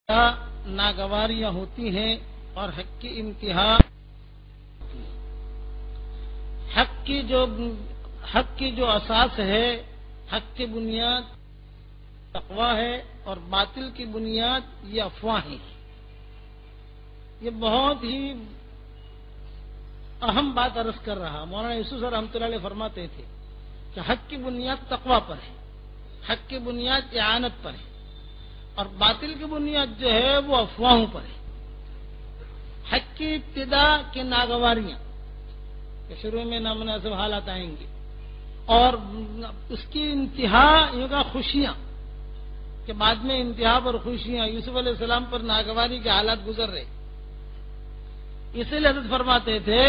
ناگواریاں ہوتی ہیں اور حق کی انتہا حق کی جو اساس ہے، حق کی بنیاد تقویٰ ہے اور باطل کی بنیاد یہ افواہیں ہیں۔ یہ بہت ہی اہم بات عرض کر رہا مولانا یوسف صاحب رحمۃ اللہ علیہ فرماتے تھے کہ حق کی بنیاد تقویٰ پر ہے، حق کی بنیاد اعانت پر ہے اور باطل کی بنیاد جو ہے وہ افواہوں پر ہے۔ حق کی ابتدا کے ناگواریاں کہ شروع میں نامناسب حالات آئیں گے اور اس کی انتہا یہ خوشیاں کہ بعد میں انتہا پر خوشیاں، یوسف علیہ السلام پر ناگواری کے حالات گزر رہے، اسی لیے حضرت فرماتے تھے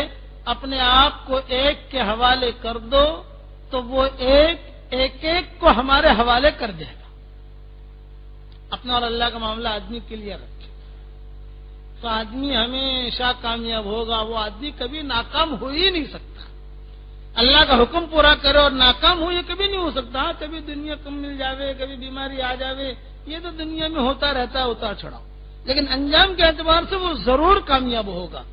اپنے آپ کو ایک کے حوالے کر دو تو وہ ایک کو ہمارے حوالے کر دے گا۔ اپنا اور اللہ کا معاملہ آدمی کے لیے رکھے تو آدمی ہمیشہ کامیاب ہوگا، وہ آدمی کبھی ناکام ہو ہی نہیں سکتا۔ اللہ کا حکم پورا کرے اور ناکام ہو یہ کبھی نہیں ہو سکتا۔ کبھی دنیا کم مل جاوے، کبھی بیماری آ جاوے، یہ تو دنیا میں ہوتا رہتا ہے اتار چڑھاؤ، لیکن انجام کے اعتبار سے وہ ضرور کامیاب ہوگا۔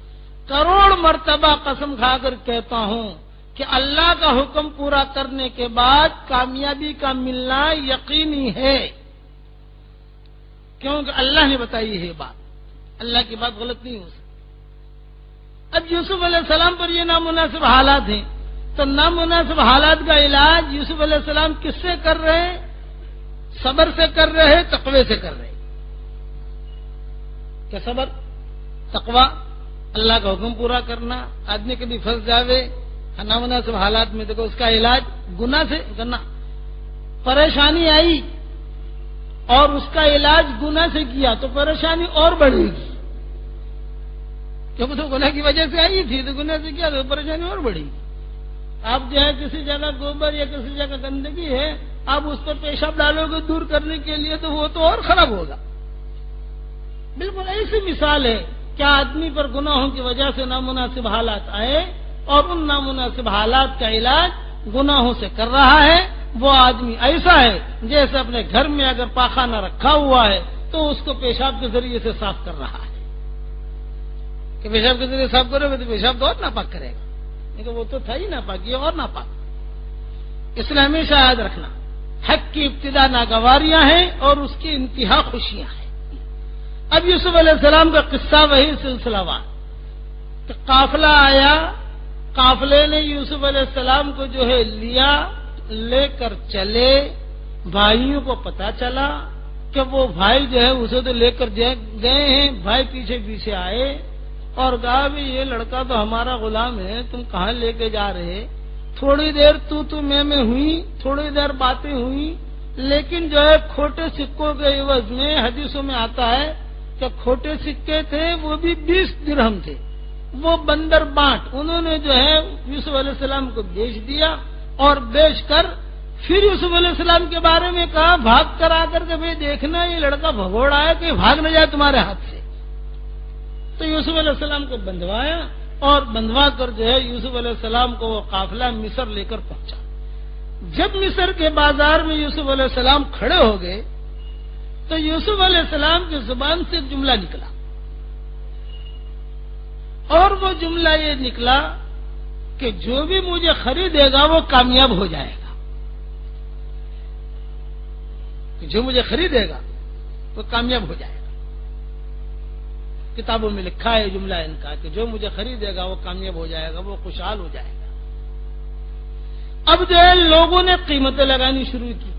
کروڑ مرتبہ قسم کھا کر کہتا ہوں کہ اللہ کا حکم پورا کرنے کے بعد کامیابی کا ملنا یقینی ہے، کیونکہ اللہ نے بتائی ہے بات، اللہ کی بات غلط نہیں ہو سکتی۔ اب یوسف علیہ السلام پر یہ نامناسب حالات ہیں تو نامناسب حالات کا علاج یوسف علیہ السلام کس سے کر رہے ہیں؟ صبر سے کر رہے ہیں، تقوی سے کر رہے ہیں۔ کہ صبر، تقوی، اللہ کا حکم پورا کرنا، آدمی کبھی پھنس جاوے نامناسب حالات میں دیکھو اس کا علاج گناہ سے کرنا، پریشانی آئی اور اس کا علاج گناہ سے کیا تو پریشانی اور بڑھے گی، کیونکہ تو گناہ کی وجہ سے آئی تھی تو گناہ سے کیا تو پریشانی اور بڑھے گی۔ آپ جو ہے کسی جگہ گوبر یا کسی جگہ گندگی ہے، آپ اس پر پیشاب ڈالو گے دور کرنے کے لیے تو وہ تو اور خراب ہوگا۔ بالکل ایسی مثال ہے کہ آدمی پر گناہوں کی وجہ سے نامناسب حالات آئے اور ان نامناسب حالات کا علاج گناہوں سے کر رہا ہے، وہ آدمی ایسا ہے جیسے اپنے گھر میں اگر پاخانہ رکھا ہوا ہے تو اس کو پیشاب کے ذریعے سے صاف کر رہا ہے کہ پیشاب کے ذریعے صاف کرو گے تو پیشاب تو اور ناپاک کرے گا، لیکن وہ تو تھا ہی ناپاک، یہ اور ناپاک۔ اس لیے ہمیشہ یاد رکھنا حق کی ابتدا ناگواریاں ہیں اور اس کی انتہا خوشیاں ہیں۔ اب یوسف علیہ السلام کا قصہ وہی سلسلہ وار کہ قافلہ آیا، قافلے نے یوسف علیہ السلام کو جو ہے لے کر چلے، بھائیوں کو پتا چلا کہ وہ بھائی جو ہے اسے تو لے کر گئے ہیں، بھائی پیچھے پیچھے آئے اور کہا بھی یہ لڑکا تو ہمارا غلام ہے، تم کہاں لے کے جا رہے؟ تھوڑی دیر تو میں ہوئی، تھوڑی دیر باتیں ہوئی، لیکن جو ہے کھوٹے سکوں کے عوض میں حدیثوں میں آتا ہے کہ کھوٹے سکے تھے وہ بھی 20 درہم تھے، وہ بندر بانٹ انہوں نے جو ہے یوسف علیہ السلام کو بیچ دیا اور بیچ کر پھر یوسف علیہ السلام کے بارے میں کہا بھاگ کر آ کر کے بھائی دیکھنا یہ لڑکا بھگوڑا ہے کہ بھاگ نہ جائے تمہارے ہاتھ سے۔ تو یوسف علیہ السلام کو بندھوایا اور بندھوا کر جو ہے یوسف علیہ السلام کو وہ قافلہ مصر لے کر پہنچا۔ جب مصر کے بازار میں یوسف علیہ السلام کھڑے ہو گئے تو یوسف علیہ السلام کی زبان سے ایک جملہ نکلا اور وہ جملہ یہ نکلا کہ جو بھی مجھے خریدے گا وہ کامیاب ہو جائے گا، کہ جو مجھے خریدے گا وہ کامیاب ہو جائے گا۔ کتابوں میں لکھا ہے جملہ ان کا کہ جو مجھے خریدے گا وہ کامیاب ہو جائے گا، وہ خوشحال ہو جائے گا۔ اب جو ہے لوگوں نے قیمتیں لگانی شروع کی۔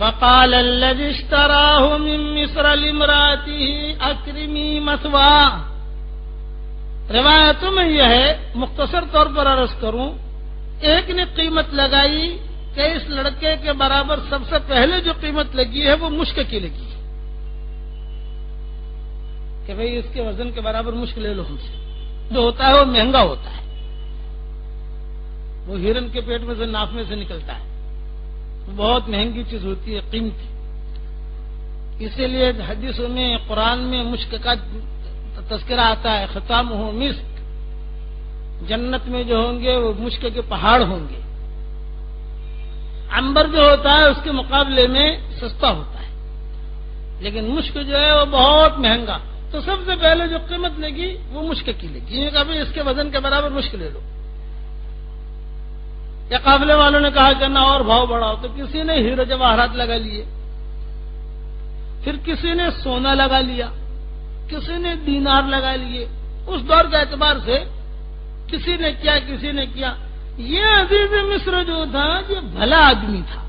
وقال الذي اشتراه من مصر لامرأته اكرمي مثواه، روایتوں میں یہ ہے، مختصر طور پر عرض کروں، ایک نے قیمت لگائی کہ اس لڑکے کے برابر سب سے پہلے جو قیمت لگی ہے وہ مشک کی لگی ہے کہ بھئی اس کے وزن کے برابر مشک لے لو ہم سے، جو ہوتا ہے وہ مہنگا ہوتا ہے، وہ ہرن کے پیٹ میں سے ناف میں سے نکلتا ہے، بہت مہنگی چیز ہوتی ہے، قیمتی۔ اسی لیے حدیثوں میں قرآن میں مشک کا تذکرہ آتا ہے، ختام ہو مسک، جنت میں جو ہوں گے وہ مشک کے پہاڑ ہوں گے۔ عنبر جو ہوتا ہے اس کے مقابلے میں سستا ہوتا ہے، لیکن مشک جو ہے وہ بہت مہنگا. تو سب سے پہلے جو قیمت لگی وہ مشک کی لگی. یہ کبھی اس کے وزن کے برابر مشک لے لو. یا قافلے والوں نے کہا کہ نہ اور بھاؤ بڑھاؤ، تو کسی نے ہیرے جواہرات لگا لیے، پھر کسی نے سونا لگا لیا، کسی نے دینار لگا لیے. اس دور کے اعتبار سے کسی نے کیا کسی نے کیا. یہ عزیز مصر جو تھا یہ بھلا آدمی تھا،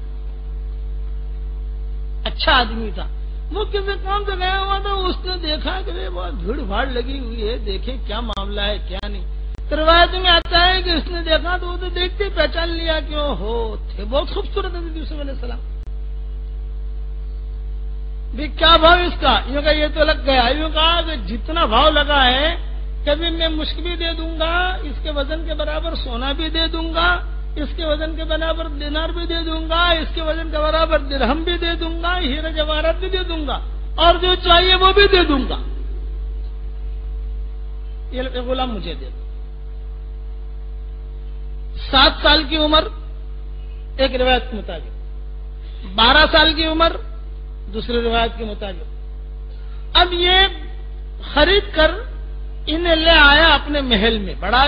اچھا آدمی تھا. وہ کسی کام سے گیا ہوا تھا، اس نے دیکھا کہ بہت بھیڑ بھاڑ لگی ہوئی ہے، دیکھیں کیا معاملہ ہے کیا نہیں. روایت میں آتا ہے کہ اس نے دیکھا تو وہ تو دیکھتے پہچان لیا کہ ہو تھے بہت خوبصورت حضرت یوسف علیہ السلام. بھی کیا بھاؤ اس کا؟ یوں کہ یہ تو لگ گیا. یوں کہا کہ جتنا بھاؤ لگا ہے کبھی میں مشک بھی دے دوں گا، اس کے وزن کے برابر سونا بھی دے دوں گا، اس کے وزن کے برابر دینار بھی دے دوں گا، اس کے وزن کے برابر درہم بھی دے دوں گا، ہیرے جواہرات بھی دے دوں گا، اور جو چاہیے وہ بھی دے دوں گا. یہ غلام مجھے دے دو. 7 سال کی عمر ایک روایت کے مطابق، 12 سال کی عمر دوسری روایت کے مطابق. اب یہ خرید کر انہیں لے آیا اپنے محل میں. بڑا